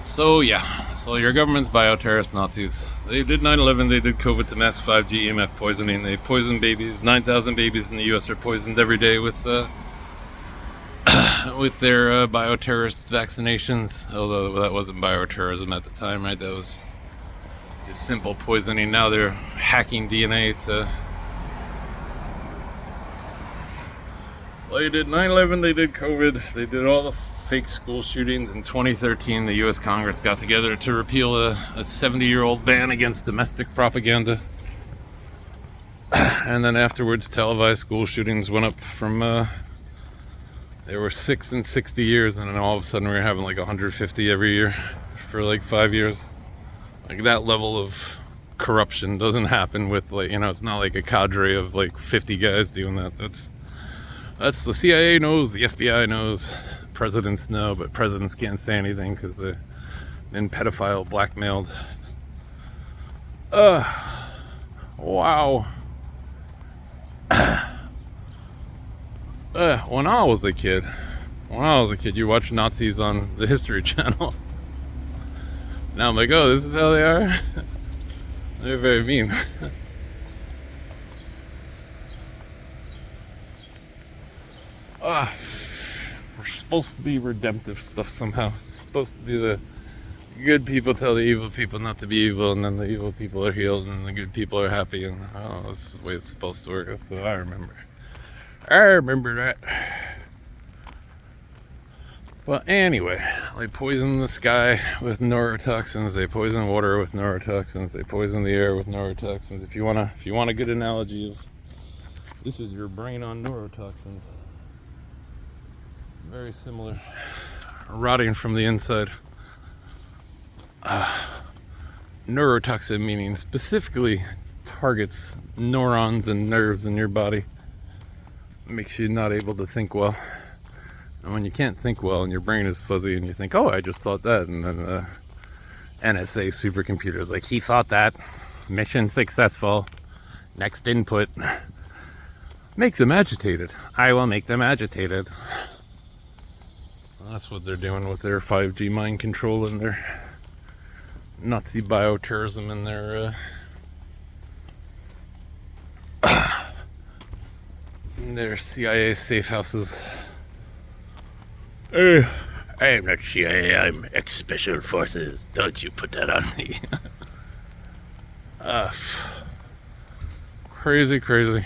So yeah, so your government's bioterrorist Nazis. They did 9/11, they did COVID to mass 5G EMF poisoning. They poisoned babies. 9,000 babies in the U.S. are poisoned every day with with their bioterrorist vaccinations. Although that wasn't bioterrorism at the time, right? That was just simple poisoning. Now they're hacking DNA to. Well, they did 9/11, they did COVID, they did all the fake school shootings. In 2013, the U.S. Congress got together to repeal a 70-year-old ban against domestic propaganda. And then afterwards, televised school shootings went up from, there were 6 in 60 years, and then all of a sudden we were having like 150 every year for like 5 years. Like that level of corruption doesn't happen with like, it's not like a cadre of like 50 guys doing that. That's the CIA knows, the FBI knows, presidents know, but presidents can't say anything because they've been pedophile blackmailed. Wow. When I was a kid, you watched Nazis on the History Channel. Now I'm like, oh, this is how they are? They're very mean. We're supposed to be redemptive stuff somehow. It's supposed to be the good people tell the evil people not to be evil, and then the evil people are healed, and the good people are happy, and I don't know, that's the way it's supposed to work. That's what I remember. I remember that. Well, anyway, they poison the sky with neurotoxins. They poison water with neurotoxins. They poison the air with neurotoxins. If you want a good analogy of this is your brain on neurotoxins. Very similar. Rotting from the inside. Neurotoxin meaning specifically targets neurons and nerves in your body. Makes you not able to think well. And when you can't think well and your brain is fuzzy and you think, oh, I just thought that, and then the NSA supercomputer is like, he thought that. Mission successful. Next input. Makes them agitated. I will make them agitated. That's what they're doing with their 5G mind control and their Nazi bioterrorism and their CIA safe houses. I am not CIA, I'm ex-special forces. Don't you put that on me. Crazy.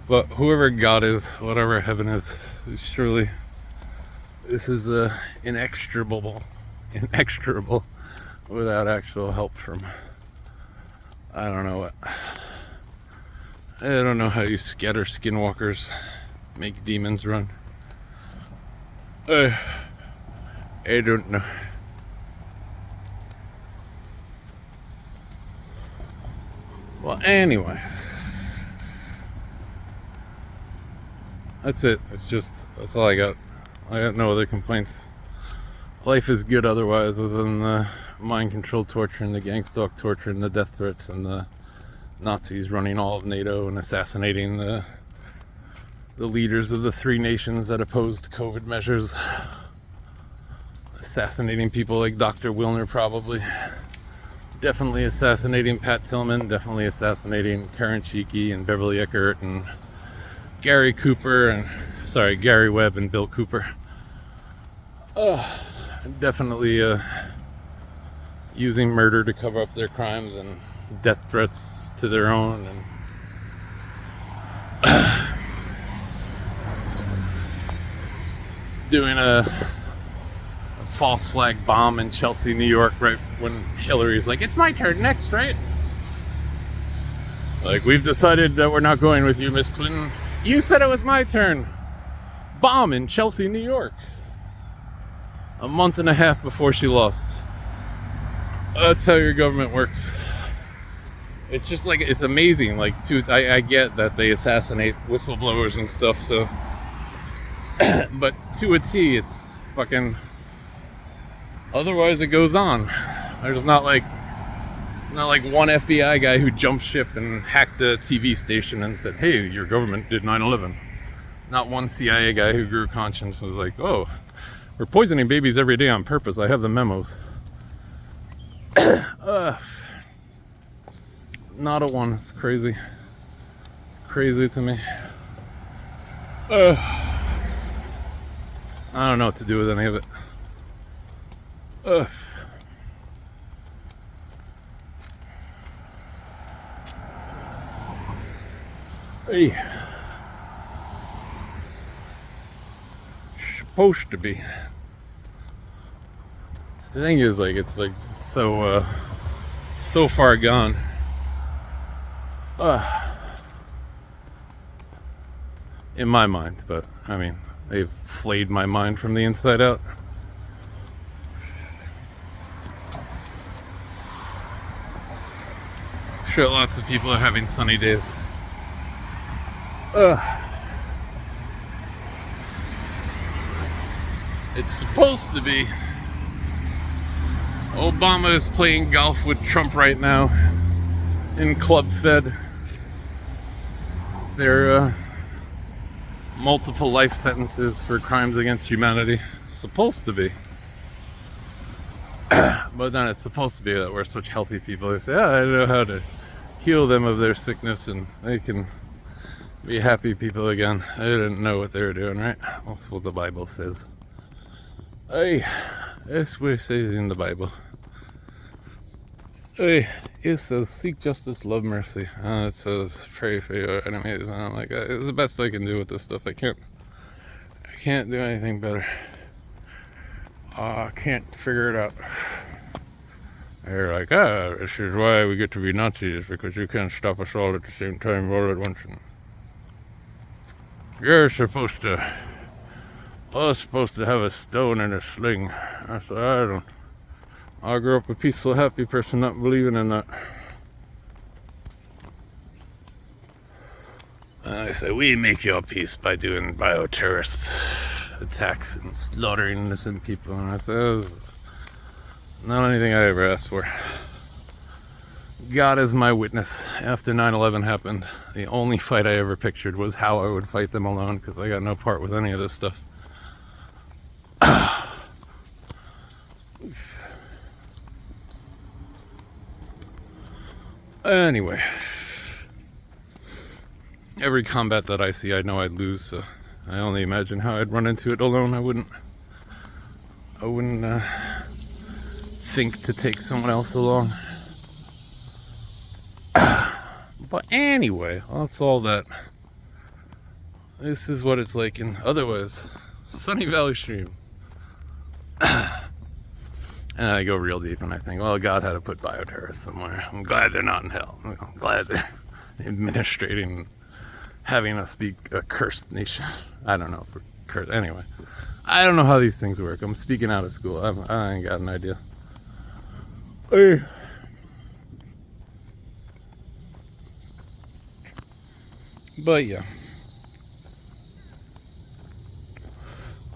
But whoever God is, whatever heaven is, surely this is inextricable without actual help from, I don't know what. I don't know how you scatter skinwalkers, make demons run. I don't know. Well, anyway. That's it. That's all I got. I got no other complaints. Life is good otherwise, other than the mind control torture and the gang stalk torture and the death threats and the Nazis running all of NATO and assassinating the leaders of the 3 nations that opposed COVID measures. Assassinating people like Dr. Wilner, probably. Definitely assassinating Pat Tillman. Definitely assassinating Terrence Sheikey and Beverly Eckert and Gary Webb and Bill Cooper. Definitely using murder to cover up their crimes and death threats to their own, and doing a false flag bomb in Chelsea, New York, right when Hillary's like, it's my turn next, right? Like, we've decided that we're not going with you, Miss Clinton. You said it was my turn. Bomb in Chelsea, New York. A month and a half before she lost. That's how your government works. It's just like, it's amazing. Like, I get that they assassinate whistleblowers and stuff, so. But to a T, it's fucking. Otherwise, it goes on. There's not like one FBI guy who jumped ship and hacked a TV station and said, hey, your government did 9/11. Not one CIA guy who grew conscience was like, oh, We're poisoning babies every day on purpose. I have the memos. Not a one. It's crazy. It's crazy to me. I don't know what to do with any of it. Hey. Supposed to be. The thing is, like, it's like so far gone. In my mind, but I mean, they've flayed my mind from the inside out. I'm sure lots of people are having sunny days. It's supposed to be. Obama is playing golf with Trump right now in Club Fed. There are multiple life sentences for crimes against humanity. It's supposed to be. But then it's supposed to be that we're such healthy people who say, I know how to heal them of their sickness and they can be happy people again. They didn't know what they were doing, right? That's what the Bible says. Hey, that's what it says in the Bible. Hey, it says, seek justice, love mercy. It says, pray for your enemies. And I'm like, it's the best I can do with this stuff. I can't do anything better. I can't figure it out. They're like, this is why we get to be Nazis, because you can't stop us all at the same time, all at once. And you're supposed to have a stone and a sling. I said, I grew up a peaceful, happy person, not believing in that. And I say, we make your peace by doing bioterrorist attacks and slaughtering innocent people. And I say, this is not anything I ever asked for. God is my witness. After 9/11 happened, the only fight I ever pictured was how I would fight them alone, because I got no part with any of this stuff. Anyway, every combat that I see, I know I'd lose, so I only imagine how I'd run into it alone. I wouldn't think to take someone else along. But anyway, that's all that. This is what it's like in otherwise Sunny Valley Stream. And I go real deep and I think, well, God had to put bioterrorists somewhere. I'm glad they're not in hell. I'm glad they're administrating, having us be a cursed nation. I don't know if we're cursed. Anyway, I don't know how these things work. I'm speaking out of school. I ain't got an idea. Hey.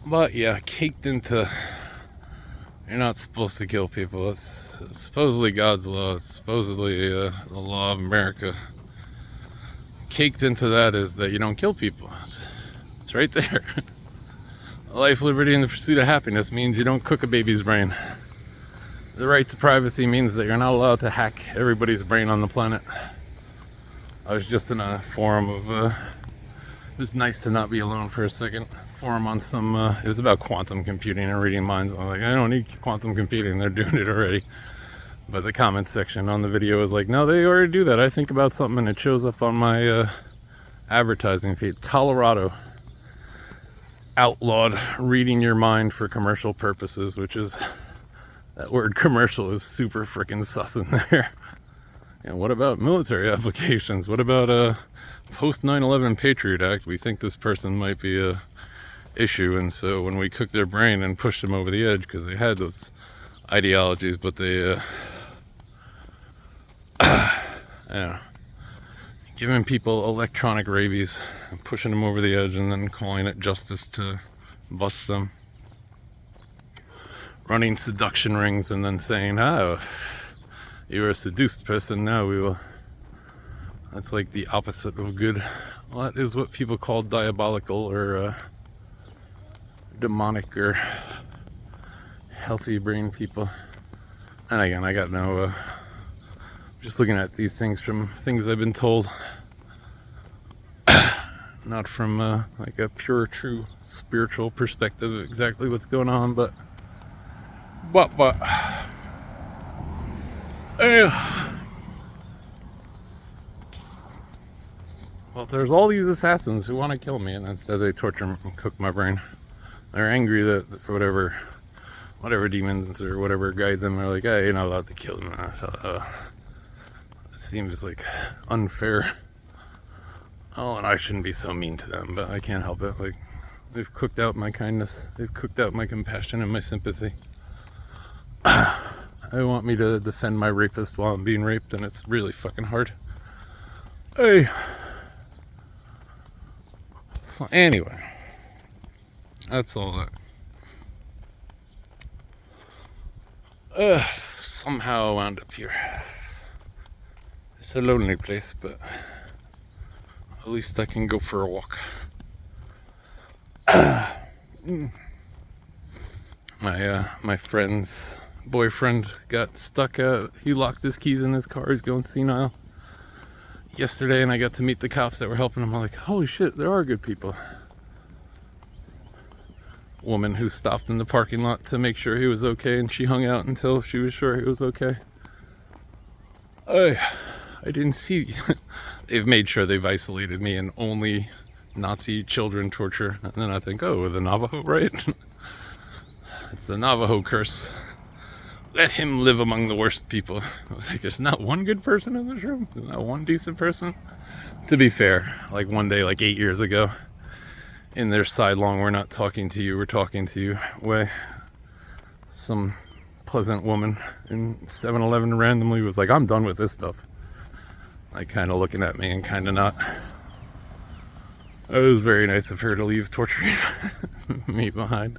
But yeah, caked into, you're not supposed to kill people. It's supposedly God's law. It's supposedly the law of America. Caked into that is that you don't kill people. It's right there. Life, liberty, and the pursuit of happiness means you don't cook a baby's brain. The right to privacy means that you're not allowed to hack everybody's brain on the planet. I was just in a forum of, it was nice to not be alone for a second. Forum on some, it was about quantum computing and reading minds. I'm like, I don't need quantum computing, they're doing it already. But the comments section on the video was like, no, they already do that. I think about something and it shows up on my advertising feed. Colorado outlawed reading your mind for commercial purposes, which is, that word commercial is super freaking sus in there. And what about military applications? What about post 9/11 Patriot Act? We think this person might be a issue, and so when we cooked their brain and pushed them over the edge because they had those ideologies, but they I don't know, giving people electronic rabies and pushing them over the edge and then calling it justice to bust them, running seduction rings and then saying, oh, you were a seduced person, now we will. That's like the opposite of good. Well, that is what people call diabolical or demonic or healthy brain people. And again, I got no, just looking at these things from things I've been told, not from like a pure, true spiritual perspective of exactly what's going on, but well, there's all these assassins who want to kill me, and instead they torture and cook my brain. They're angry that for whatever demons or whatever guide them, they're like, hey, you're not allowed to kill them. So, it seems like unfair. Oh, and I shouldn't be so mean to them, but I can't help it. Like, they've cooked out my kindness, they've cooked out my compassion and my sympathy. They want me to defend my rapist while I'm being raped, and it's really fucking hard. Hey. So anyway, that's all that. Somehow I wound up here. It's a lonely place, but at least I can go for a walk. My friend's boyfriend got stuck out. He locked his keys in his car. He's going senile. Yesterday, and I got to meet the cops that were helping him. I'm like, holy shit, there are good people. Woman who stopped in the parking lot to make sure he was okay, and she hung out until she was sure he was okay. I didn't see. They've made sure they've isolated me and only Nazi children torture. And then I think, oh, the Navajo, right? It's the Navajo curse. Let him live among the worst people. I was like, there's not one good person in this room? There's not one decent person? To be fair, like one day, like 8 years ago, in their sidelong, we're not talking to you, we're talking to you way, some pleasant woman in 7-Eleven randomly was like, I'm done with this stuff. Like, kind of looking at me and kind of not. It was very nice of her to leave torturing me behind.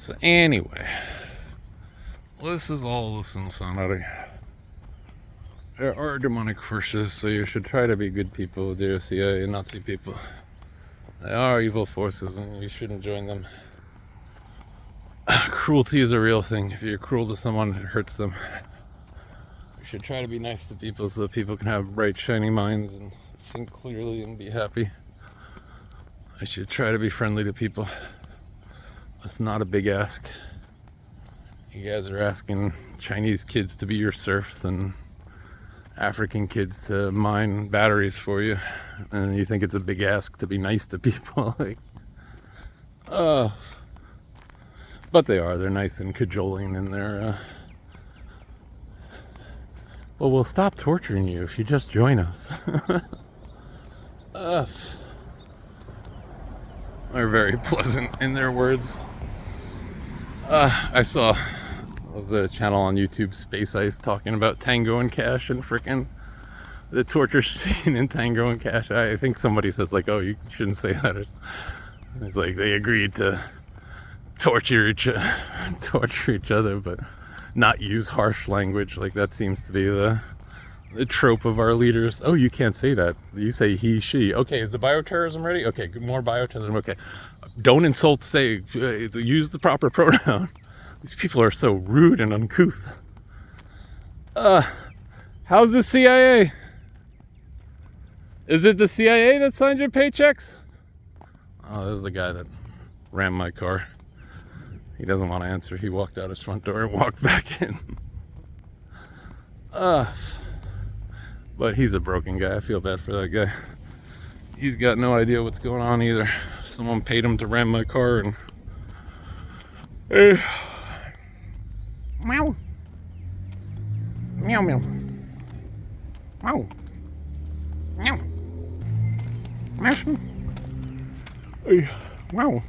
So anyway, this is all this insanity. There are demonic forces, so you should try to be good people, dear CIA and Nazi people. They are evil forces, and you shouldn't join them. Cruelty is a real thing. If you're cruel to someone, it hurts them. You should try to be nice to people so that people can have bright, shining minds and think clearly and be happy. I should try to be friendly to people. That's not a big ask. You guys are asking Chinese kids to be your serfs and African kids to mine batteries for you, and you think it's a big ask to be nice to people. Like, but they're nice and cajoling, and they're well, we'll stop torturing you if you just join us. They're very pleasant in their words. I saw the channel on YouTube, Space Ice, talking about Tango and Cash and frickin' the torture scene in Tango and Cash. I think somebody says like, oh, you shouldn't say that. It's like they agreed to torture each other, but not use harsh language. Like, that seems to be the trope of our leaders. Oh, you can't say that. You say he, she. Okay, is the bioterrorism ready? Okay, more bioterrorism. Okay, don't insult. Say, use the proper pronoun. These people are so rude and uncouth. How's the CIA? Is it the CIA that signed your paychecks? Oh, this is the guy that rammed my car. He doesn't want to answer. He walked out his front door and walked back in. But he's a broken guy. I feel bad for that guy. He's got no idea what's going on either. Someone paid him to ram my car and... Meow. Meow, meow. Meow. Meow. Meow. Hey, wow.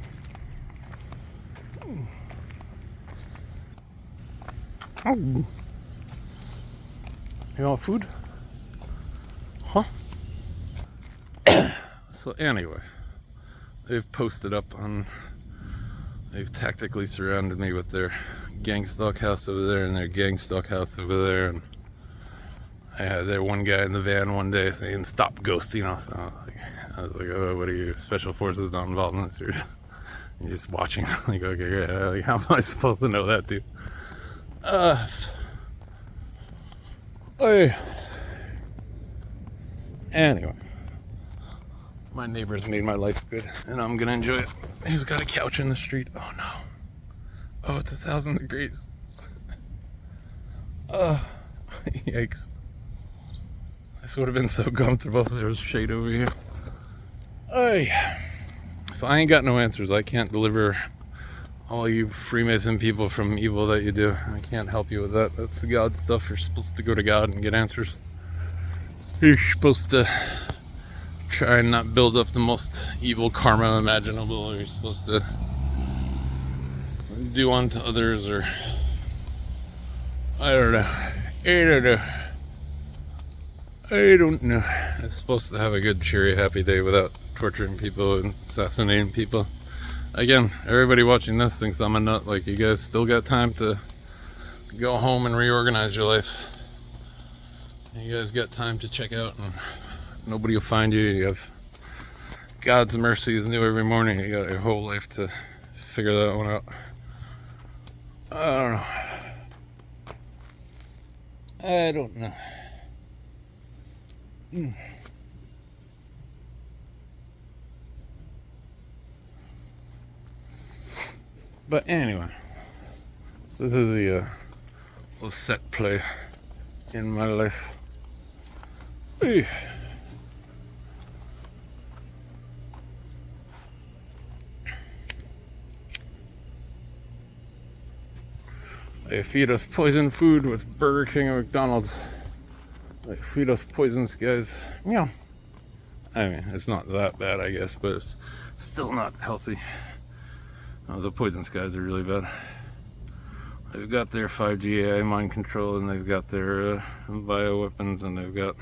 Oh. You want food? Huh? So anyway, they've posted up on, they've tactically surrounded me with their gang stalk house over there and their gang stalk house over there, and I had their one guy in the van one day saying, stop ghosting us. I was like, oh, what are you, special forces not involved in this? You're just watching. Like, okay, great. Like, how am I supposed to know that, dude? Hey. Anyway, my neighbor's made my life good, and I'm gonna enjoy it. He's got a couch in the street. Oh no. Oh, it's 1,000 degrees. Yikes. This would have been so comfortable if there was shade over here. So I ain't got no answers. I can't deliver all you Freemason people from evil that you do. I can't help you with that. That's the God stuff. You're supposed to go to God and get answers. You're supposed to try and not build up the most evil karma imaginable. You're supposed to do unto others, or I don't know. I'm supposed to have a good, cheery, happy day without torturing people and assassinating people. Again, everybody watching this thinks I'm a nut. Like, you guys still got time to go home and reorganize your life. You guys got time to check out, and nobody will find you. You have God's mercy is new every morning. You got your whole life to figure that one out. I don't know. But anyway, so this is the little set play in my life. Hey. They feed us poison food with Burger King and McDonald's. They feed us poisons, guys. Yeah. I mean, it's not that bad, I guess, but it's still not healthy. The poison skies are really bad. They've got their 5G AI mind control, and they've got their bioweapons, and they've got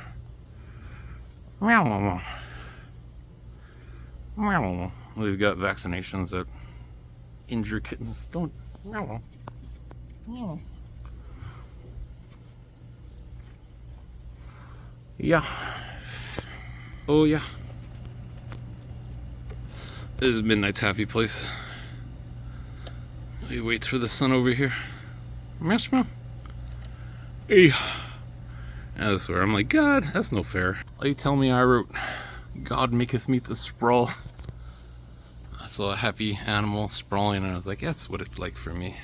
they've got vaccinations that injure kittens. Don't. Yeah. Oh yeah. This is Midnight's happy place. He waits for the sun over here. Yes, ma'am. Hey. And that's where I'm like, God, that's no fair. You tell me I wrote, God maketh me to sprawl. I saw a happy animal sprawling, and I was like, that's what it's like for me.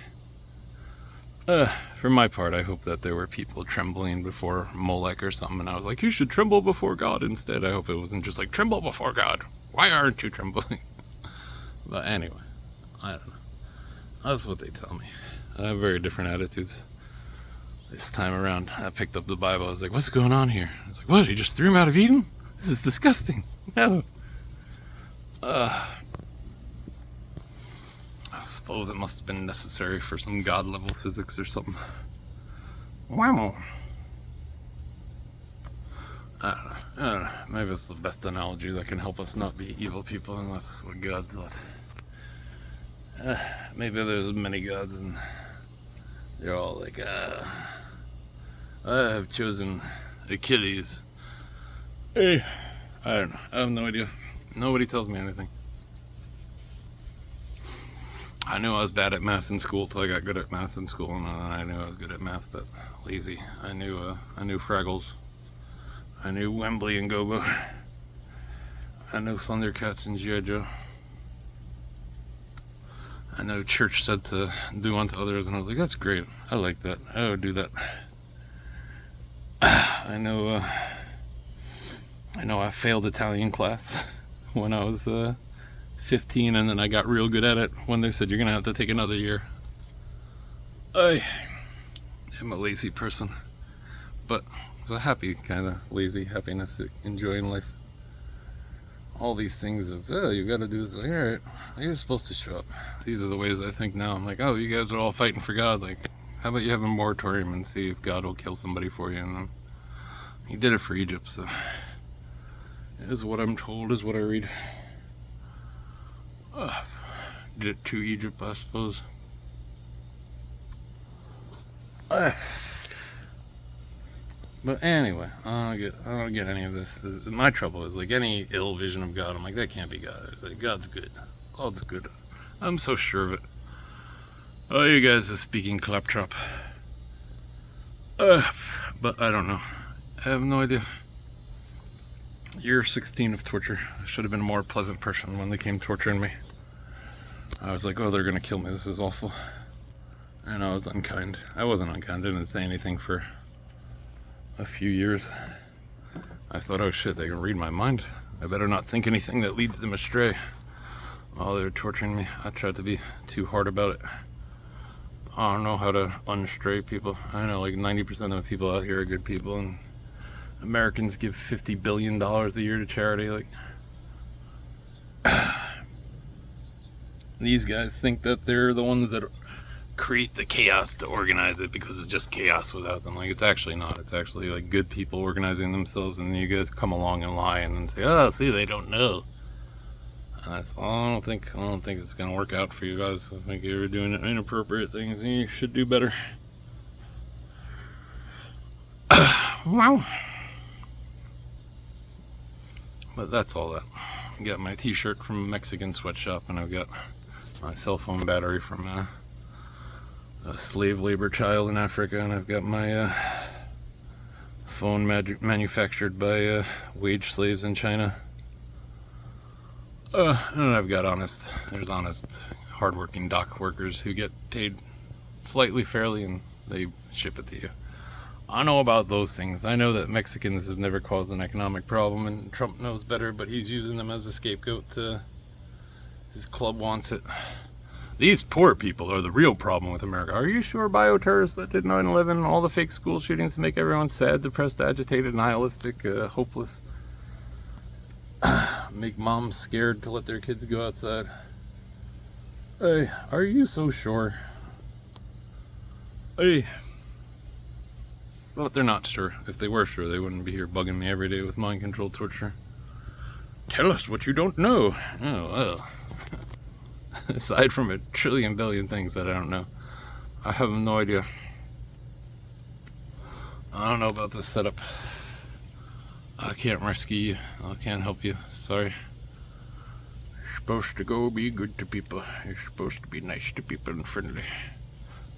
For my part, I hope that there were people trembling before Molech or something, and I was like, you should tremble before God instead. I hope it wasn't just like, tremble before God. Why aren't you trembling? But anyway, I don't know. That's what they tell me. I have very different attitudes. This time around, I picked up the Bible. I was like, what's going on here? I was like, what? He just threw him out of Eden? This is disgusting. No. I suppose it must have been necessary for some God-level physics or something. Wow. I don't know. Maybe it's the best analogy that can help us not be evil people, and that's what God thought. Maybe there's many gods, and they're all like, I have chosen Achilles. Hey, I don't know. I have no idea. Nobody tells me anything. I knew I was bad at math in school till I got good at math in school, and then I knew I was good at math, but lazy. I knew Fraggles. I knew Wembley and Go-Go. I know Thundercats and G.I. Joe. I know church said to do unto others, and I was like, that's great. I like that. I would do that. I know I failed Italian class when I was 15, and then I got real good at it when they said, you're going to have to take another year. I am a lazy person, but it's a happy kind of lazy happiness, enjoying life. All these things of, oh, you got to do this. Like, all right, you're supposed to show up. These are the ways I think now. I'm like, oh, you guys are all fighting for God. Like, how about you have a moratorium and see if God will kill somebody for you? And he did it for Egypt, so is what I'm told, is what I read. Did it to Egypt, I suppose. But anyway, I don't get any of this. My trouble is like any ill vision of God. I'm like, that can't be God. Like, God's good. God's good. I'm so sure of it. Oh, you guys are speaking claptrap. But I don't know. I have no idea. Year 16 of torture. I should have been a more pleasant person when they came torturing me. I was like, oh, they're gonna kill me. This is awful. And I was unkind. I wasn't unkind. I didn't say anything for a few years. I thought, oh shit, they can read my mind. I better not think anything that leads them astray while they're torturing me. I tried to be too hard about it. I don't know how to unstray people. I know like 90% of the people out here are good people, and Americans give $50 billion a year to charity. Like, these guys think that they're the ones that create the chaos to organize it because it's just chaos without them. Like, it's actually not. It's actually like good people organizing themselves, and then you guys come along and lie and then say, oh, see, they don't know. And that's, I don't think it's gonna work out for you guys. I think you're doing inappropriate things and you should do better. Wow. But that's all that. I got my t-shirt from a Mexican sweatshop, and I've got my cell phone battery from a slave labor child in Africa, and I've got my phone manufactured by wage slaves in China. And I've got there's honest, hardworking dock workers who get paid slightly fairly, and they ship it to you. I know about those things. I know that Mexicans have never caused an economic problem, and Trump knows better, but he's using them as a scapegoat. His club wants it. These poor people are the real problem with America. Are you sure bioterrorists that did 9/11, all the fake school shootings to make everyone sad, depressed, agitated, nihilistic, hopeless, make moms scared to let their kids go outside? Hey, are you so sure? Hey. But they're not sure. If they were sure, they wouldn't be here bugging me every day with mind control torture. Tell us what you don't know. Oh, well. Aside from a trillion billion things that I don't know, I have no idea. I don't know about this setup. I can't rescue you. I can't help you. Sorry. You're supposed to go be good to people. You're supposed to be nice to people and friendly.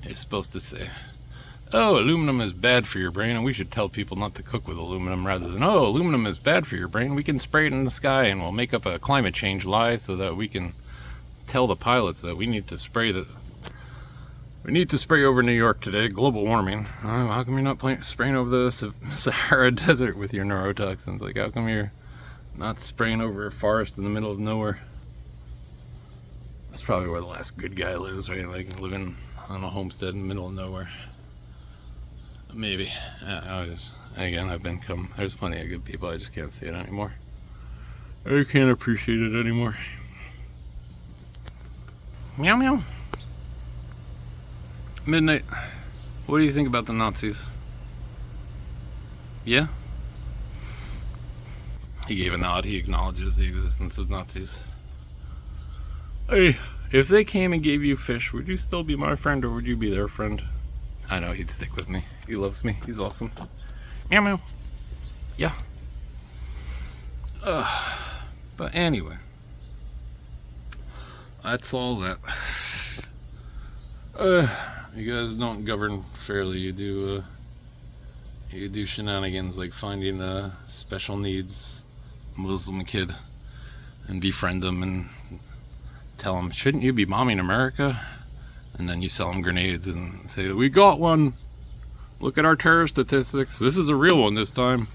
You're supposed to say, oh, aluminum is bad for your brain, and we should tell people not to cook with aluminum, rather than, oh, aluminum is bad for your brain, we can spray it in the sky and we'll make up a climate change lie so that we can tell the pilots that we need to spray over New York today, global warming. How come you're not spraying over the Sahara Desert with your neurotoxins? Like, how come you're not spraying over a forest in the middle of nowhere? That's probably where the last good guy lives, right? Like, living on a homestead in the middle of nowhere. Maybe. There's plenty of good people. I just can't see it anymore. I can't appreciate it anymore. Meow meow. Midnight. What do you think about the Nazis? Yeah? He gave a nod. He acknowledges the existence of Nazis. Hey, if they came and gave you fish, would you still be my friend, or would you be their friend? I know, he'd stick with me. He loves me. He's awesome. Meow meow. Yeah. But anyway. That's all that. You guys don't govern fairly. You do shenanigans like finding a special needs Muslim kid and befriend them and tell them, shouldn't you be bombing America? And then you sell them grenades and say, we got one. Look at our terror statistics. This is a real one this time.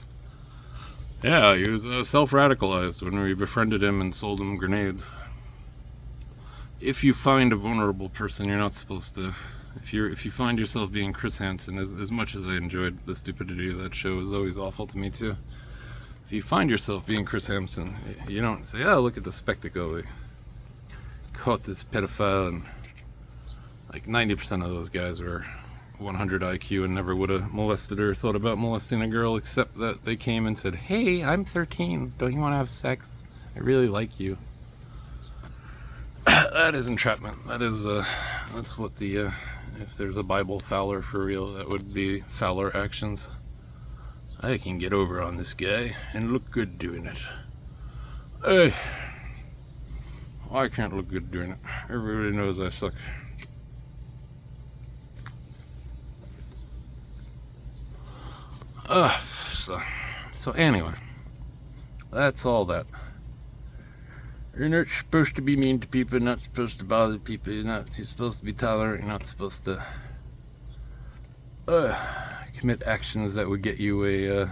Yeah, he was self-radicalized when we befriended him and sold him grenades. If you find a vulnerable person, you're not supposed to. If you find yourself being Chris Hansen, as much as I enjoyed the stupidity of that show, it was always awful to me too. If you find yourself being Chris Hansen, you don't say, oh, look at the spectacle. They caught this pedophile, and like 90% of those guys were 100 IQ and never would have molested or thought about molesting a girl, except that they came and said, hey, I'm 13. Don't you want to have sex? I really like you. That is entrapment. That's what if there's a Bible Fowler for real, that would be Fowler actions. I can get over on this guy and look good doing it. Hey, I can't look good doing it. Everybody knows I suck. So anyway, that's all that. You're not supposed to be mean to people, you're not supposed to bother people, you're supposed to be tolerant, you're not supposed to commit actions that would get you a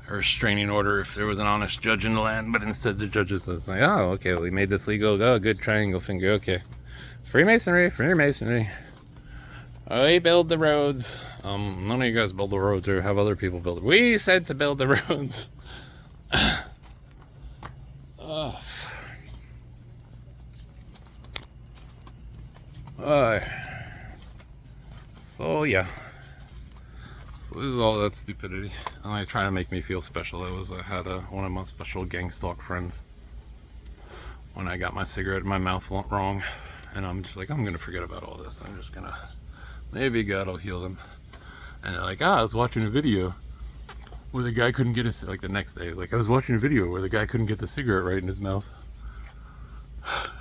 restraining order if there was an honest judge in the land, but instead the judges was like, oh, okay, we made this legal, oh, good triangle finger, okay. Freemasonry. We build the roads. None of you guys build the roads or have other people build it. We said to build the roads. So yeah. So this is all that stupidity. And they try to make me feel special. I had one of my special gang stalk friends when I got my cigarette in my mouth wrong, and I'm just like, I'm gonna forget about all this. I'm just gonna, maybe God will heal them. And they're like, I was watching a video where the guy couldn't get his, like the next day, I was watching a video where the guy couldn't get the cigarette right in his mouth.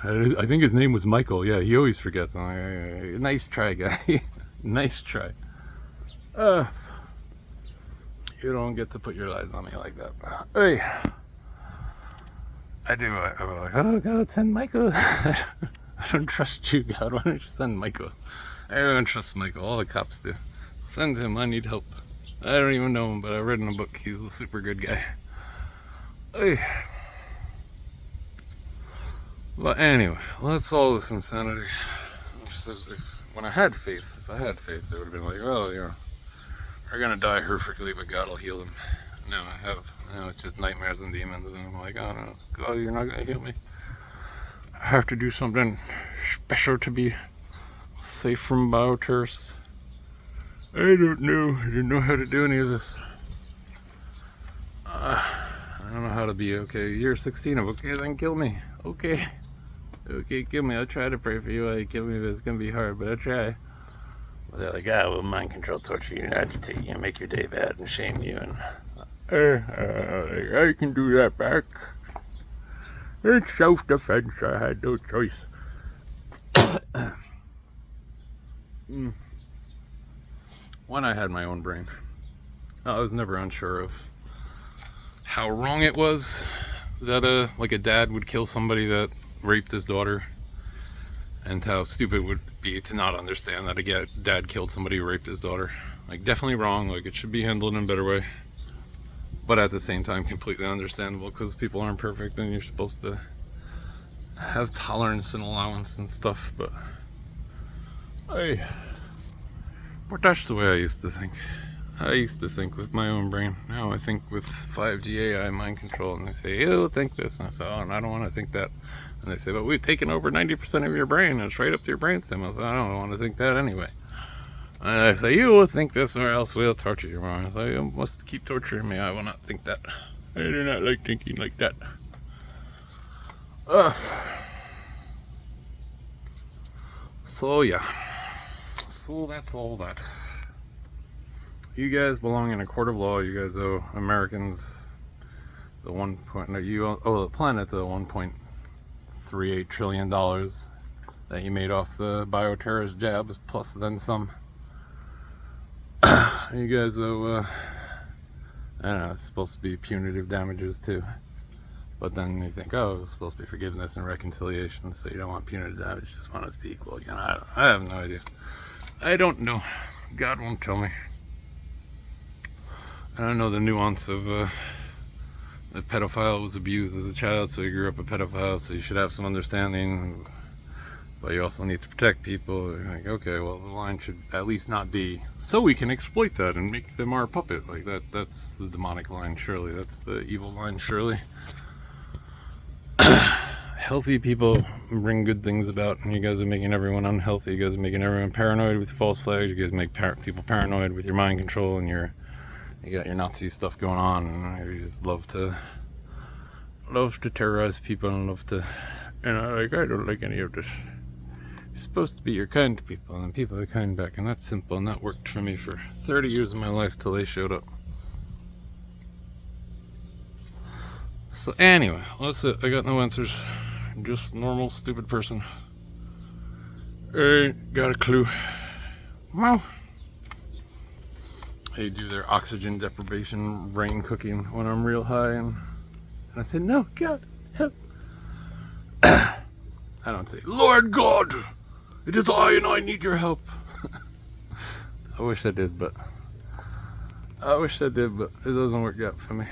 I think his name was Michael. Yeah, he always forgets. I'm like, nice try, guy. Nice try. You don't get to put your lies on me like that. Hey, I'm like, oh God, send Michael. I don't trust you, God. Why don't you send Michael? Everyone trusts Michael. All the cops do. Send him. I need help. I don't even know him, but I read in a book he's the super good guy. Hey. But anyway, that's all this insanity. When I had faith, if I had faith, it would have been like, oh, you know, they're gonna die horrifically, but God will heal them. Now I have, it's just nightmares and demons, and I'm like, oh no, God, you're not gonna heal me. I have to do something special to be safe from bioterrorists. I don't know. I didn't know how to do any of this. I don't know how to be okay. You're 16 of okay, then kill me. Okay. Okay, kill me. I'll try to pray for you. Kill me, but it's gonna be hard, but I'll try. But they're like, we'll mind control, torture you, and agitate you, and make your day bad, and shame you, and I can do that back. It's self-defense. I had no choice. When I had my own brain, I was never unsure of how wrong it was that like a dad would kill somebody that raped his daughter, and how stupid it would be to not understand that a dad killed somebody who raped his daughter. Like, definitely wrong, like it should be handled in a better way, but at the same time completely understandable, because people aren't perfect and you're supposed to have tolerance and allowance and stuff. But that's the way I used to think. I used to think with my own brain. Now I think with 5G AI mind control, and they say, you'll think this, and I say, oh, and I don't want to think that. And they say, but we've taken over 90% of your brain, and it's right up to your brainstem. I say, I don't want to think that anyway. And I say, you will think this, or else we'll torture you. I say, you must keep torturing me. I will not think that. I do not like thinking like that. So yeah. So that's all that. You guys belong in a court of law. You guys owe Americans the the planet the $1.38 trillion that you made off the bioterrorist jabs, plus then some. You guys owe, I don't know, it's supposed to be punitive damages too. But then you think, oh, it's supposed to be forgiveness and reconciliation, so you don't want punitive damage, you just want it to be equal again. I have no idea. I don't know. God won't tell me. I don't know the nuance of a pedophile was abused as a child, so he grew up a pedophile, so you should have some understanding, but you also need to protect people. You're like, okay, well, the line should at least not be, so we can exploit that and make them our puppet. Like that's the demonic line, surely. That's the evil line, surely. Healthy people bring good things about, and you guys are making everyone unhealthy. You guys are making everyone paranoid with false flags. You guys make people paranoid with your mind control, and you got your Nazi stuff going on, and you just love to terrorize people and love to, I don't like any of this. You're supposed to be your kind to people, and then people are kind back, and that's simple, and that worked for me for 30 years of my life till they showed up. So anyway, that's it. I got no answers. I'm just normal, stupid person. Ain't got a clue. Well, they do their oxygen deprivation brain cooking when I'm real high, and I say, no, God, help. I don't say, Lord God, it is I and I need your help. I wish I did, but it doesn't work out for me.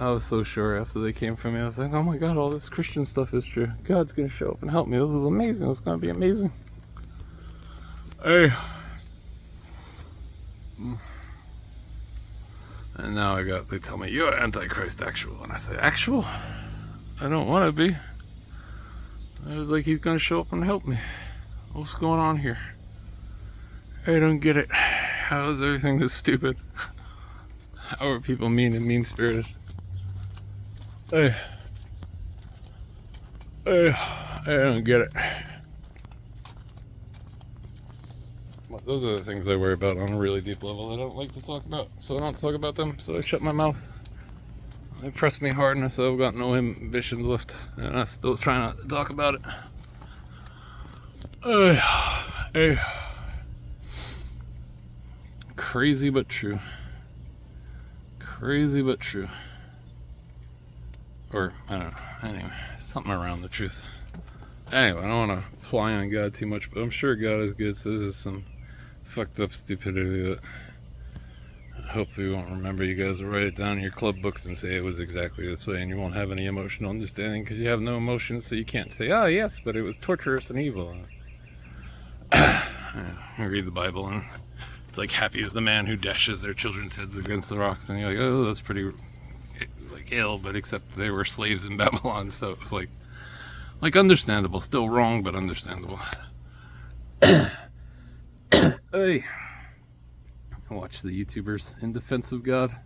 I was so sure after they came for me. I was like, oh my God, all this Christian stuff is true. God's going to show up and help me. This is amazing. It's going to be amazing. Hey. And now they tell me, you're Antichrist actual. And I say, actual? I don't want to be. I was like, he's going to show up and help me. What's going on here? I don't get it. How is everything this stupid? How are people mean and mean-spirited? I don't get it. Those are the things I worry about on a really deep level. I don't like to talk about, so I don't talk about them. So I shut my mouth. They pressed me hard, and I said I've got no ambitions left, and I still try not to talk about it. Crazy but true. Crazy but true. Or, I don't know. Anyway, something around the truth. Anyway, I don't want to ply on God too much, but I'm sure God is good, so this is some fucked up stupidity that hopefully you won't remember. You guys will write it down in your club books and say it was exactly this way, and you won't have any emotional understanding because you have no emotions, so you can't say, oh yes, but it was torturous and evil. You read the Bible, and it's like, happy is the man who dashes their children's heads against the rocks, and you're like, oh, that's pretty ill, but except they were slaves in Babylon, so it was like understandable, still wrong, but understandable. Hey, I watch the YouTubers in defense of God.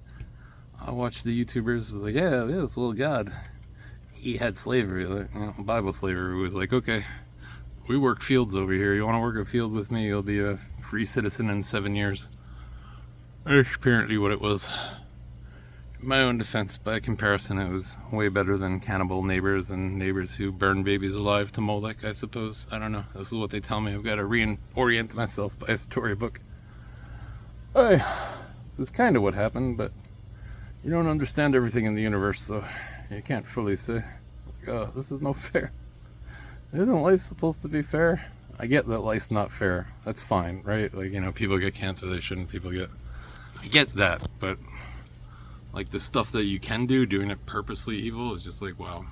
I watch the YouTubers was like, yeah, this little God, he had slavery, like, Bible slavery. Was like, okay, we work fields over here. You want to work a field with me? You'll be a free citizen in 7 years. That's apparently what it was. In my own defense, by comparison, it was way better than cannibal neighbors and neighbors who burn babies alive to Molech, I suppose. I don't know. This is what they tell me. I've got to reorient myself by a storybook. Hey, this is kind of what happened, but you don't understand everything in the universe, so you can't fully say, oh, this is no fair. Isn't life supposed to be fair? I get that life's not fair. That's fine, right? Like, people get cancer they shouldn't. I get that, but like the stuff that you can do, doing it purposely evil, is just like, wow.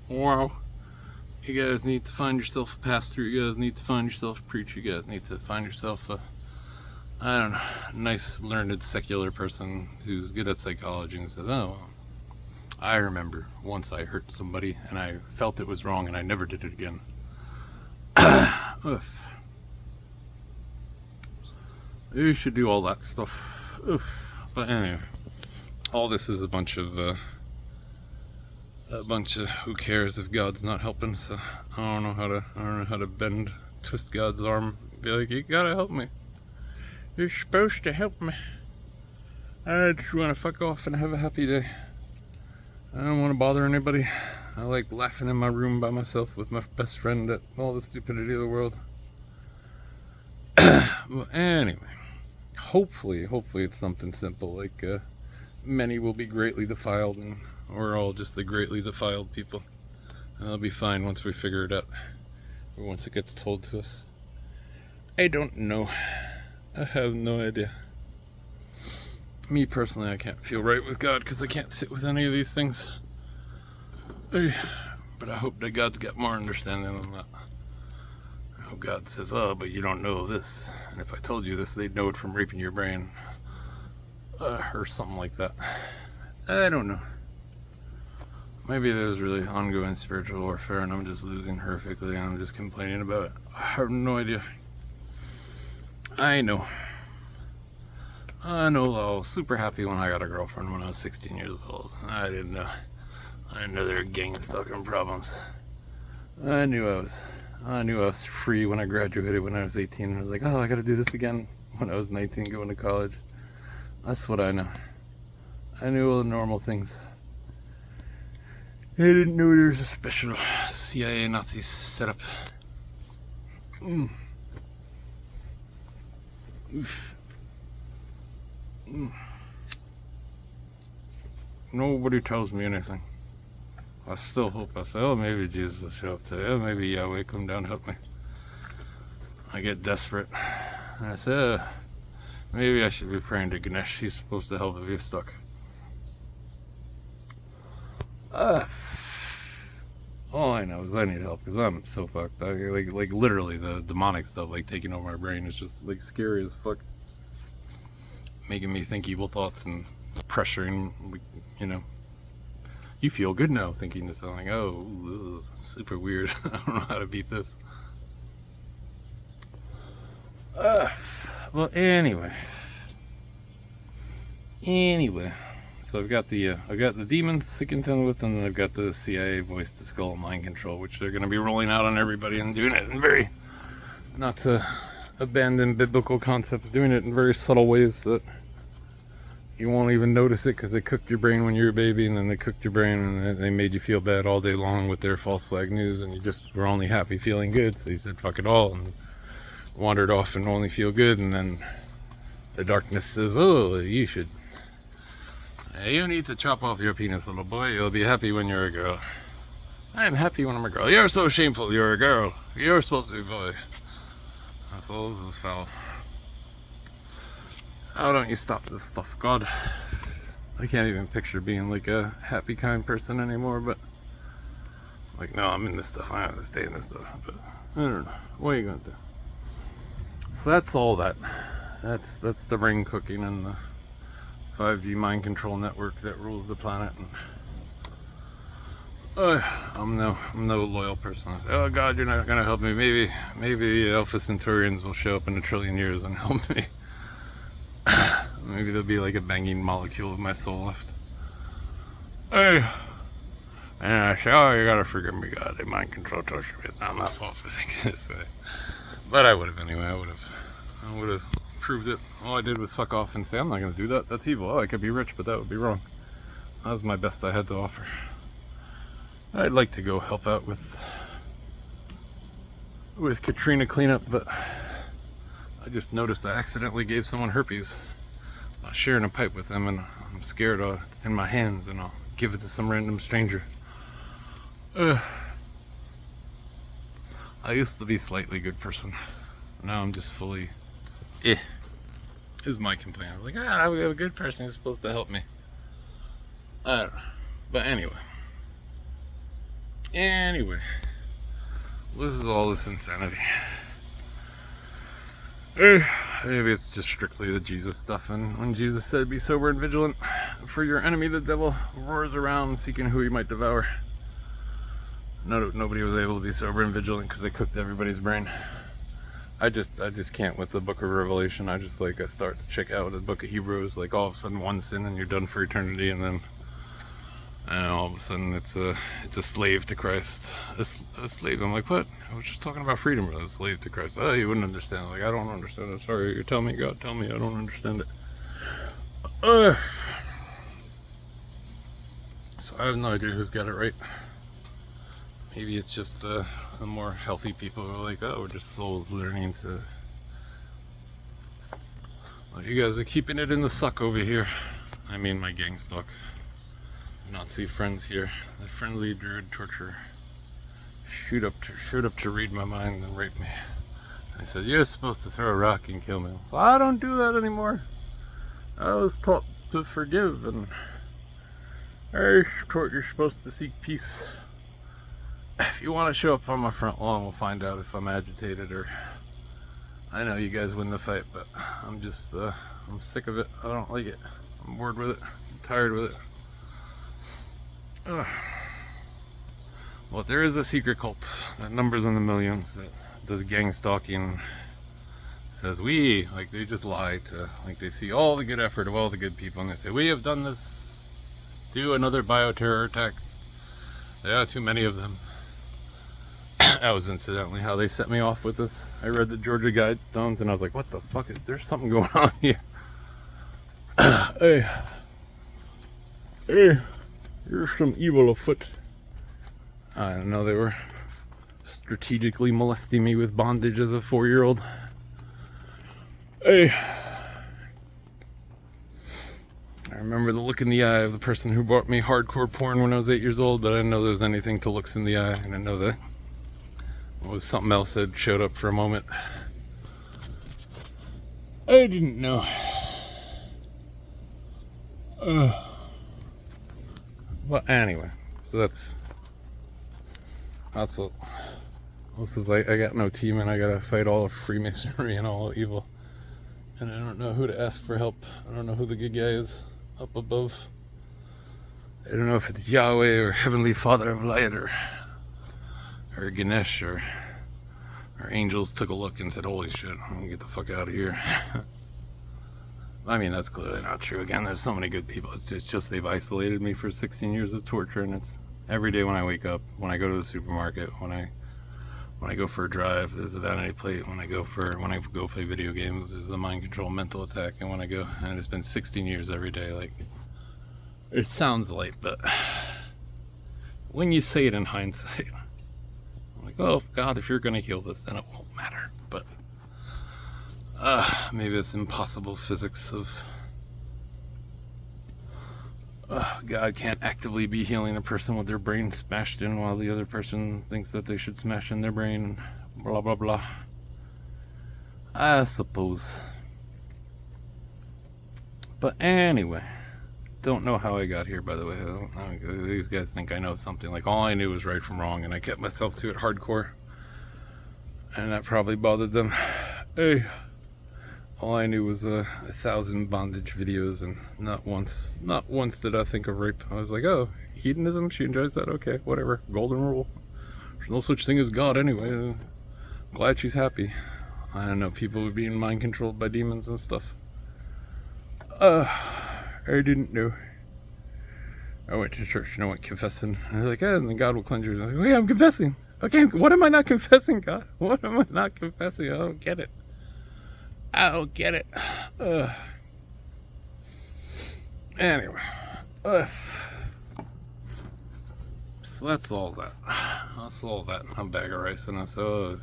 You guys need to find yourself a pastor. You guys need to find yourself a preacher. You guys need to find yourself a, I don't know, nice, learned, secular person who's good at psychology and says, oh, well, I remember once I hurt somebody and I felt it was wrong and I never did it again. You should do all that stuff. But anyway, all this is a bunch of who cares if God's not helping. So I don't know how to twist God's arm. Be like, you gotta help me. You're supposed to help me. I just want to fuck off and have a happy day. I don't want to bother anybody. I like laughing in my room by myself with my best friend at all the stupidity of the world. Well, anyway, hopefully it's something simple, like many will be greatly defiled, and we're all just the greatly defiled people. I'll be fine once we figure it out, or once it gets told to us. I don't know. I have no idea. Me personally, I can't feel right with God because I can't sit with any of these things. But I hope that God's got more understanding than that. I hope God says, oh, but you don't know this, and if I told you this, they'd know it from raping your brain. Or something like that. I don't know. Maybe there's really ongoing spiritual warfare and I'm just losing horrifically and I'm just complaining about it. I have no idea. I know I was super happy when I got a girlfriend when I was 16 years old. I didn't know there were gang stalking problems. I knew I was free when I graduated when I was 18, and I was like, oh, I gotta do this again when I was 19 going to college. That's what I know. I knew all the normal things. I didn't know there was a special CIA Nazi setup. Mm. Mm. Nobody tells me anything. I still hope. I say, oh, maybe Jesus will show up today. Oh, maybe Yahweh come down and help me. I get desperate. And I say, maybe I should be praying to Ganesh. He's supposed to help if you're stuck. All I know is I need help because I'm so fucked. Like literally the demonic stuff like taking over my brain is just like scary as fuck. Making me think evil thoughts and pressuring, you know. You feel good now thinking this. I'm like, oh, this is super weird. I don't know how to beat this. Well, anyway. So I've got the demons to contend with, and then I've got the CIA voice to skull mind control, which they're going to be rolling out on everybody and doing it in very, not to abandon biblical concepts, doing it in very subtle ways that you won't even notice it because they cooked your brain when you were a baby, and then they cooked your brain and they made you feel bad all day long with their false flag news, and you just were only happy feeling good. So you said fuck it all and wandered off and only feel good, and then the darkness says, oh, you need to chop off your penis, little boy. You'll be happy when you're a girl. I'm happy when I'm a girl. You're so shameful. You're a girl. You're supposed to be a boy. That's all this is foul. How don't you stop this stuff, God? I can't even picture being like a happy, kind person anymore, but like, no, I'm in this stuff. I have to stay in this stuff. But I don't know. What are you going to do? So that's all that. That's the brain cooking and the 5G mind control network that rules the planet. And I'm no loyal person. I say, oh God, you're not gonna help me. Maybe the Alpha Centaurians will show up in 1 trillion years and help me. Maybe there'll be like a banging molecule of my soul left. Hey. And I say, oh, you gotta forgive me, God. They mind control torture me. It's not my fault for thinking this way. But I would have anyway. I would have proved it. All I did was fuck off and say, I'm not going to do that. That's evil. Oh, I could be rich, but that would be wrong. That was my best I had to offer. I'd like to go help out with Katrina cleanup, but I just noticed I accidentally gave someone herpes. I was sharing a pipe with them, and I'm scared it's in my hands, and I'll give it to some random stranger. I used to be a slightly good person. Now I'm just fully is my complaint. I was like, I'm a good person who's supposed to help me. I don't know. But anyway, this is all this insanity. Maybe it's just strictly the Jesus stuff, and when Jesus said, be sober and vigilant, for your enemy the devil roars around seeking who he might devour. Nobody was able to be sober and vigilant because they cooked everybody's brain. I just can't with the book of Revelation. I start to check out the book of Hebrews, like all of a sudden one sin and you're done for eternity, and then all of a sudden it's a slave to Christ. A slave. I'm like, what? I was just talking about freedom, bro. A slave to Christ. Oh, you wouldn't understand. Like, I don't understand it. Sorry, you're telling me, God, tell me. I don't understand it. So I have no idea who's got it right. Maybe it's just the more healthy people who are like, oh, we're just souls learning to... Well, you guys are keeping it in the suck over here. I mean my gang stock. Nazi friends here. The friendly druid torturer. Shoot up to read my mind and rape me. I said, you're supposed to throw a rock and kill me. So I don't do that anymore. I was taught to forgive, and I was taught you're supposed to seek peace. If you want to show up on my front lawn, we'll find out if I'm agitated or... I know you guys win the fight, but I'm just, I'm sick of it. I don't like it. I'm bored with it. I'm tired with it. Well, there is a secret cult that numbers in the millions that does gang stalking. Says they just lie to, they see all the good effort of all the good people, and they say, we have done this. Do another bioterror attack. There are too many of them. That was incidentally how they set me off with this. I read the Georgia Guidestones and I was like, what the fuck, is there something going on here? Hey, there's some evil afoot. I don't know, they were strategically molesting me with bondage as a 4-year-old. Hey. I remember the look in the eye of the person who bought me hardcore porn when I was 8 years old, but I didn't know there was anything to looks in the eye. I didn't know that it was something else that showed up for a moment. I didn't know. But anyway, so this is like, I got no team and I gotta fight all of Freemasonry and all of evil. And I don't know who to ask for help. I don't know who the good guy is up above. I don't know if it's Yahweh or Heavenly Father of Light or Ganesh or angels took a look and said, holy shit, I'm gonna get the fuck out of here. I mean, that's clearly not true. Again, there's so many good people. It's just they've isolated me for 16 years of torture, and it's every day when I wake up, when I go to the supermarket, when I go for a drive, there's a vanity plate. When I go play video games, there's a mind control mental attack. And when I go, and it's been 16 years every day. Like, it sounds light, but when you say it in hindsight, I'm like, oh God, if you're gonna heal this, then it won't matter. But maybe it's impossible physics of God can't actively be healing a person with their brain smashed in while the other person thinks that they should smash in their brain. Blah, blah, blah. I suppose. But anyway, don't know how I got here, by the way. These guys think I know something. Like, all I knew was right from wrong, and I kept myself to it hardcore. And that probably bothered them. Hey. All I knew was 1,000 bondage videos, and not once did I think of rape. I was like, oh, hedonism, she enjoys that, okay, whatever, golden rule. There's no such thing as God anyway. Glad she's happy. I don't know, people were being mind controlled by demons and stuff. I didn't know. I went to church and I went confessing. And they're like, yeah, and then God will cleanse you. I was like, yeah, I'm confessing. Okay, what am I not confessing, God? What am I not confessing? I don't get it. I don't get it. Anyway. So that's all that. I'm bag of rice, and so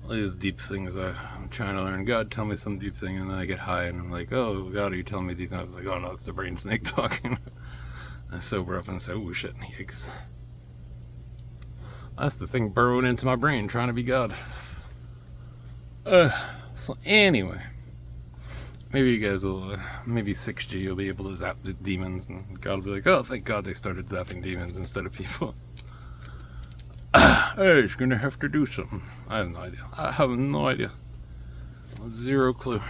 all these deep things I'm trying to learn. God, tell me some deep thing, and then I get high, and I'm like, oh, God, are you telling me deep thing? I was like, oh, no, it's the brain snake talking. I sober up and say, oh, shit, yikes. That's the thing burrowing into my brain, trying to be God. So anyway, maybe you guys will, maybe 6G, you'll be able to zap the demons, and God will be like, oh, thank God they started zapping demons instead of people. Hey, he's gonna have to do something. I have no idea. Zero clue.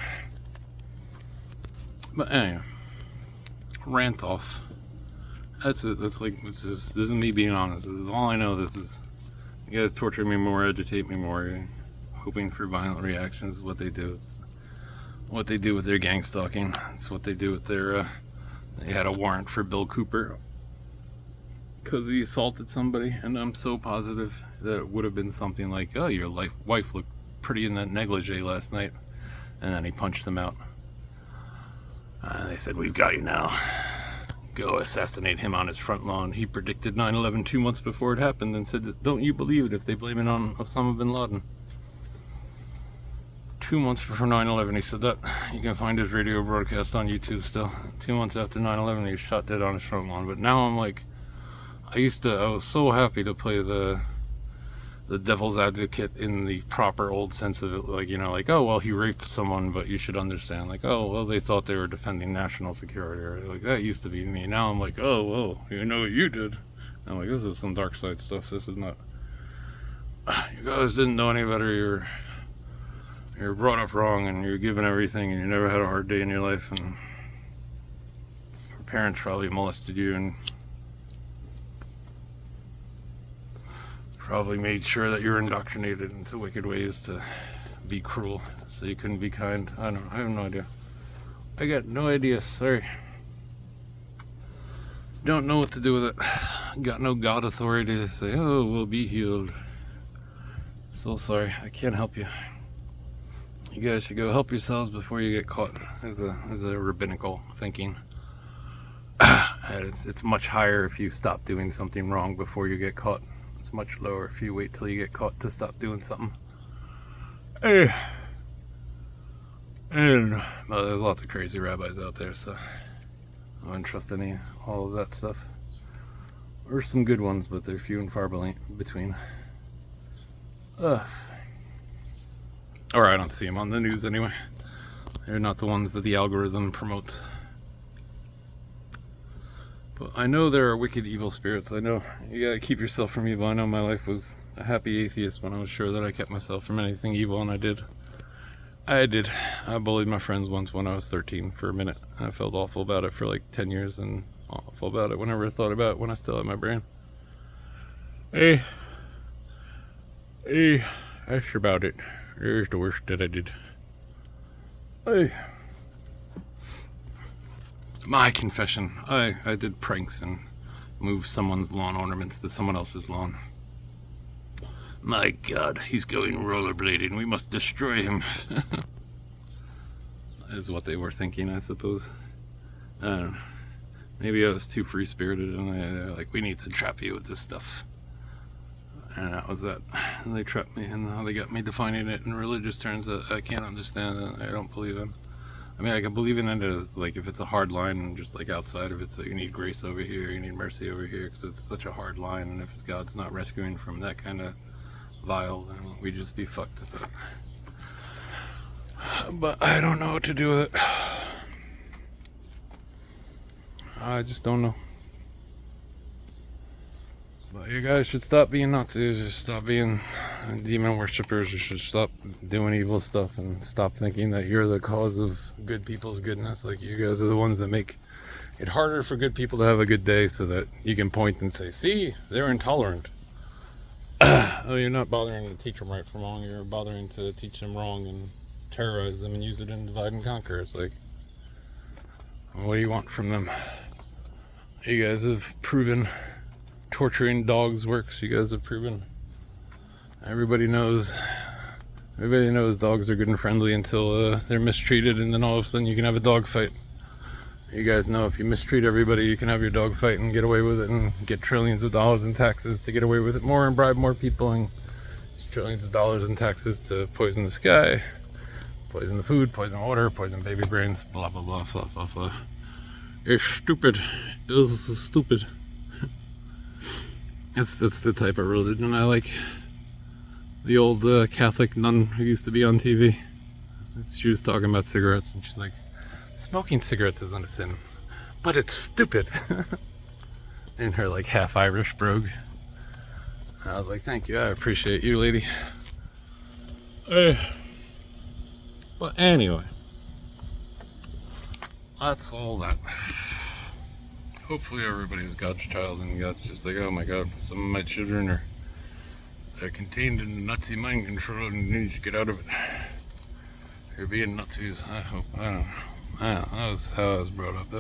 But anyway, rant off. That's it. This is me being honest. This is all I know. You guys torture me more, agitate me more, hoping for violent reactions is what they do. It's what they do with their gang stalking. It's what they do with their, they had a warrant for Bill Cooper because he assaulted somebody, and I'm so positive that it would have been something like, oh, your wife looked pretty in that negligee last night, and then he punched them out. And they said, we've got you now. Go assassinate him on his front lawn. He predicted 9/11 2 months before it happened and said that, don't you believe it if they blame it on Osama bin Laden. 2 months before 9/11 he said that. You can find his radio broadcast on YouTube still. 2 months after 9/11 he was shot dead on his front lawn. But now I'm like, I was so happy to play the devil's advocate in the proper old sense of it, like, you know, like, oh, well, he raped someone, but you should understand, like, oh, well, they thought they were defending national security, or like, that used to be me. Now I'm like, oh, well, you know what you did. I'm like, this is some dark side stuff. This is not, you guys didn't know any better. You're brought up wrong, and you're given everything, and you never had a hard day in your life, and your parents probably molested you and probably made sure that you're indoctrinated into wicked ways to be cruel, so you couldn't be kind. I have no idea. I got no idea, sorry. Don't know what to do with it. Got no God authority to say, oh, we'll be healed. So sorry, I can't help you. You guys should go help yourselves before you get caught, as a rabbinical thinking. And it's much higher if you stop doing something wrong before you get caught. It's much lower if you wait till you get caught to stop doing something. Hey. And well, there's lots of crazy rabbis out there, so I wouldn't trust all of that stuff. There's some good ones, but they're few and far between. Or I don't see them on the news anyway. They're not the ones that the algorithm promotes. But I know there are wicked evil spirits. I know you gotta keep yourself from evil. I know my life was a happy atheist when I was sure that I kept myself from anything evil, and I did. I bullied my friends once when I was 13 for a minute. I felt awful about it for like 10 years, and awful about it whenever I thought about it when I still had my brain. Hey, that's about it. There's the worst that I did. Hey. My confession. I did pranks and moved someone's lawn ornaments to someone else's lawn. My God, he's going rollerblading. We must destroy him. Is what they were thinking, I suppose. I don't know. Maybe I was too free-spirited, and they're like, we need to trap you with this stuff. And that was that. And they trapped me, and now they got me defining it in religious terms that I can't understand, and I don't believe in. I mean, I can believe in it as, like, if it's a hard line, and just like outside of it, so you need grace over here, you need mercy over here, because it's such a hard line, and if God's not rescuing from that kind of vile, then we just be fucked. But I don't know what to do with it. I just don't know. But you guys should stop being Nazis, or stop being demon worshippers, you should stop doing evil stuff and stop thinking that you're the cause of good people's goodness. Like, you guys are the ones that make it harder for good people to have a good day, so that you can point and say, see, they're intolerant. Oh, you're not bothering to teach them right from wrong, you're bothering to teach them wrong and terrorize them and use it in divide and conquer. It's like, what do you want from them? You guys have proven torturing dogs works. You guys have proven. Everybody knows dogs are good and friendly until they're mistreated, and then all of a sudden you can have a dog fight. You guys know if you mistreat everybody, you can have your dog fight and get away with it and get trillions of dollars in taxes to get away with it more and bribe more people and use trillions of dollars in taxes to poison the sky, poison the food, poison water, poison baby brains, blah blah blah blah blah blah. It's stupid. This is stupid. That's the type of religion I like. The old Catholic nun who used to be on TV. She was talking about cigarettes, and she's like, smoking cigarettes isn't a sin, but it's stupid. In her like half Irish brogue. I was like, thank you, I appreciate you, lady. But anyway, that's all that. Hopefully everybody's God's child, and God's just like, oh my God, some of my children are contained in the Nazi mind control and need to get out of it. You're being Nazis. I hope. I don't know. That was how I was brought up.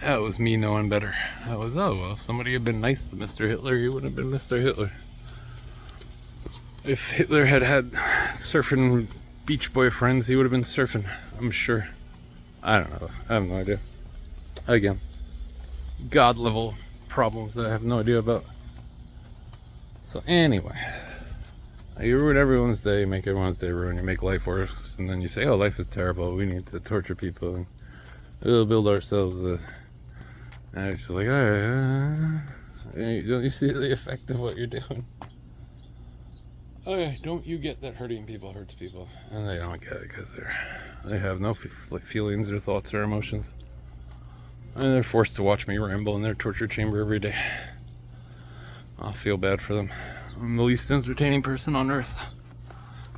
That was me knowing better. That was, oh well, if somebody had been nice to Mr. Hitler, he would have been Mr. Hitler. If Hitler had surfing beach boy friends, he would have been surfing, I'm sure. I don't know. I have no idea. Again, God level problems that I have no idea about. So anyway, you ruin everyone's day, make everyone's day ruin, you make life worse, and then you say, oh, life is terrible, we need to torture people, and we'll build ourselves and it's like, don't you see the effect of what you're doing? Don't you get that hurting people hurts people? And they don't get it because they have no feelings or thoughts or emotions, and they're forced to watch me ramble in their torture chamber every day. I'll feel bad for them. I'm the least entertaining person on earth.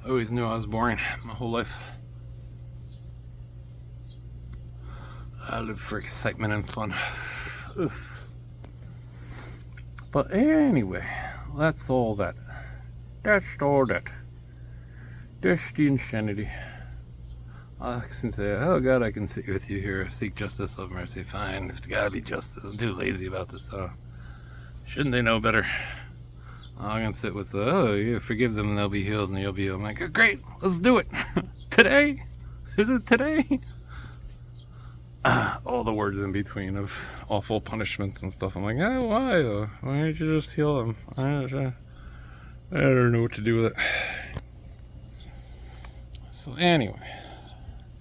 I always knew I was boring my whole life. I live for excitement and fun. Oof. But anyway, that's all that. That's all that. That's the insanity. I can say, oh God, I can sit with you here, seek justice, love mercy, fine. If it's gotta be justice, I'm too lazy about this, so shouldn't they know better? I'm gonna sit with you forgive them and they'll be healed and you'll be healed. I'm like, oh, great, let's do it. Today? Is it today? all the words in between of awful punishments and stuff. I'm like, why though? Why don't you just heal them? I don't know what to do with it. So anyway,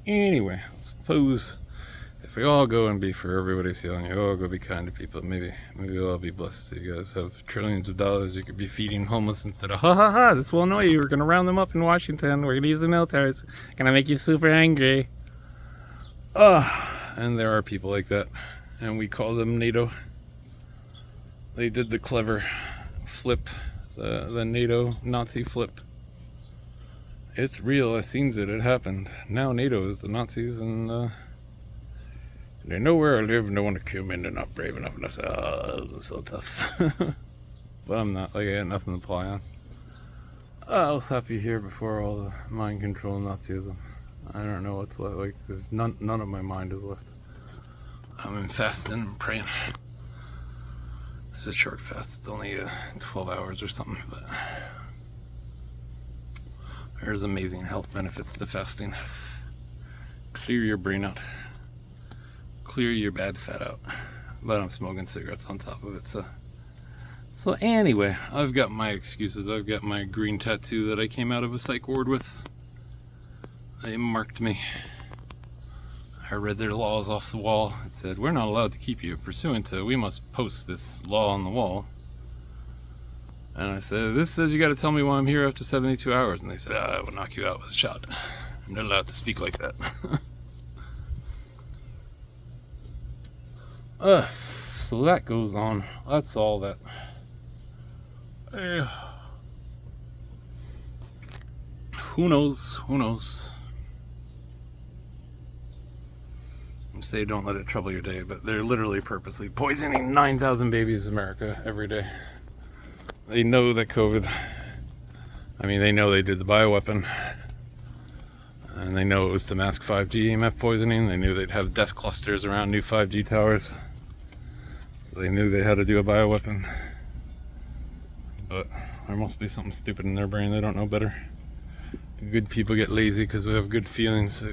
I suppose if we all go and be for everybody's healing, you all go be kind to people, maybe we'll all be blessed. You guys have trillions of dollars you could be feeding homeless instead of, ha ha ha, this will annoy you, we're gonna round them up in Washington, we're gonna use the military, it's gonna make you super angry. And there are people like that, and we call them NATO. They did the clever flip, the NATO Nazi flip. It's real, I've seen it happened. Now NATO is the Nazis, and they know where I live and they want to kill me and they're not brave enough. And I say, oh, that was so tough. But I'm not, like, I got nothing to apply on. I was happy here before all the mind control and Nazism. I don't know what's left, like, there's none of my mind is left. I'm in fasting and praying. It's a short fast, it's only 12 hours or something, but there's amazing health benefits to fasting. Clear your brain out. Clear your bad fat out. But I'm smoking cigarettes on top of it, so anyway, I've got my excuses. I've got my green tattoo that I came out of a psych ward with. They marked me. I read their laws off the wall. It said, we're not allowed to keep you pursuant to, we must post this law on the wall. And I said, this says you got to tell me why I'm here after 72 hours. And they said, I will knock you out with a shot. I'm not allowed to speak like that. So that goes on. That's all that. Who knows? Say don't let it trouble your day, but they're literally purposely poisoning 9,000 babies in America every day. They know that COVID, they know they did the bioweapon, and they know it was to mask 5G EMF poisoning. They knew they'd have death clusters around new 5G towers, so they knew they had to do a bioweapon. But there must be something stupid in their brain. They don't know better. Good people get lazy because we have good feelings.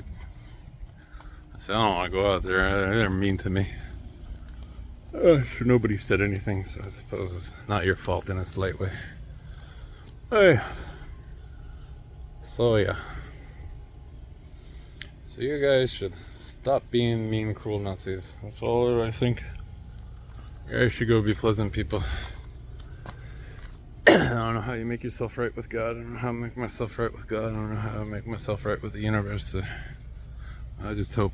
I said, I don't want to go out there. They're mean to me. So nobody said anything, so I suppose it's not your fault in a slight way. Hey. So yeah. So you guys should stop being mean, cruel Nazis. That's all I think. You guys should go be pleasant people. I don't know how you make yourself right with God. I don't know how to make myself right with God. I don't know how to make myself right with the universe. So I just hope,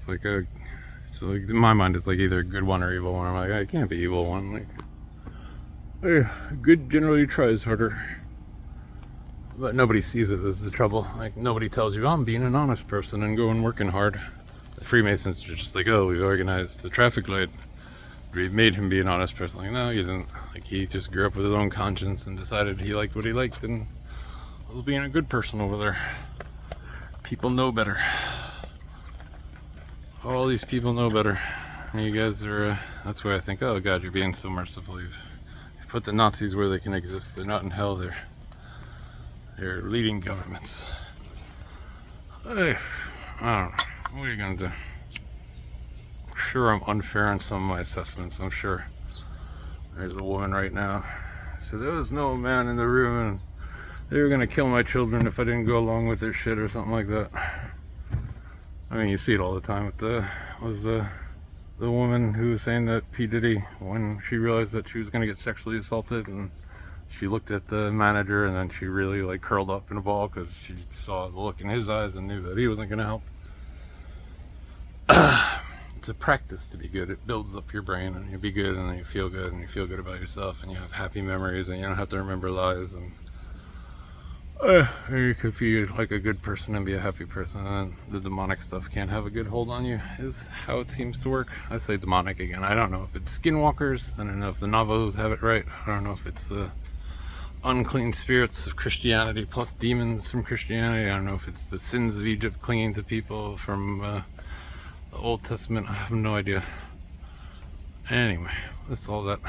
so in my mind, it's like either a good one or evil one. I'm like, I can't be evil one. Like, hey, good generally tries harder, but nobody sees it as the trouble. Like, nobody tells you, I'm being an honest person and going working hard. The Freemasons are just like, oh, we organized the traffic light. We made him be an honest person. Like, no, you didn't. Like, he just grew up with his own conscience and decided he liked what he liked and was being a good person over there. People know better. All these people know better. And you guys are, that's why I think, oh God, you're being so merciful. You've put the Nazis where they can exist. They're not in hell. They're leading governments. Hey, I don't know. What are you gonna do? I'm sure I'm unfair in some of my assessments. I'm sure. There's a woman right now. So there was no man in the room and they were gonna kill my children if I didn't go along with their shit or something like that. You see it all the time with the woman who was saying that P. Diddy, when she realized that she was going to get sexually assaulted, and she looked at the manager and then she really curled up in a ball because she saw the look in his eyes and knew that he wasn't going to help. It's a practice to be good. It builds up your brain and you be good and then you feel good and you feel good about yourself and you have happy memories and you don't have to remember lies, and you can feel like a good person and be a happy person, and the demonic stuff can't have a good hold on you, is how it seems to work. I say demonic again. I don't know if it's skinwalkers. I don't know if the Navajos have it right. I don't know if it's the unclean spirits of Christianity plus demons from Christianity. I don't know if it's the sins of Egypt clinging to people from the Old Testament. I have no idea. Anyway, that's all that.